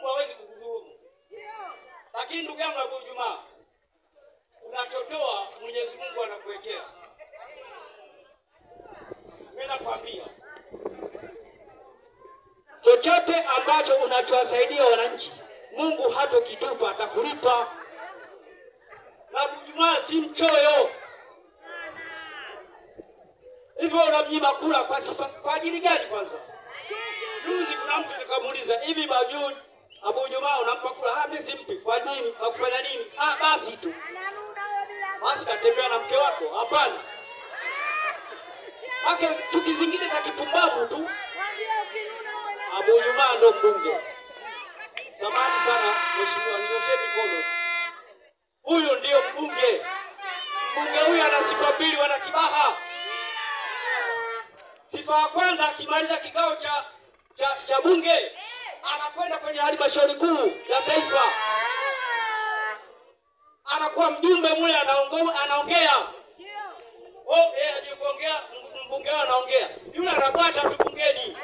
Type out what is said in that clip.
Mungu hawezi kukudhulumu. Lakini ndugu yangu Abu Juma, unachotoa Mwenyezi Mungu anakuwekea. Mimi nakwambia chochote ambacho unachowasaidia wananchi, Mungu hatokitupa, atakulipa. Na Abu Juma si mchoyo. Hivyo unamnyima kula kwa sifa, kwa ajili gani kwanza? Juzi kuna mtu nikamuuliza, hivi Abu Juma unampa kula? Mimi simpi. Kwa nini? Kwa kufanya nini? Basi tu. Basi katembea na mke wako? Hapana. Hake chuki zingine za kipumbavu tu. Abu Juma ndo mbunge. Samahani sana mheshimiwa, ninyoshe mikono. Huyu ndio mbunge. Mbunge huyu ana sifa mbili, wana Kibaha. Sifa ya kwanza, akimaliza kikao cha bunge anakwenda kwenye halmashauri kuu ya taifa. Anakuwa mjumbe mule, anaongea. Hajui kuongea, mbunge anaongea. Yule anabata tu bungeni.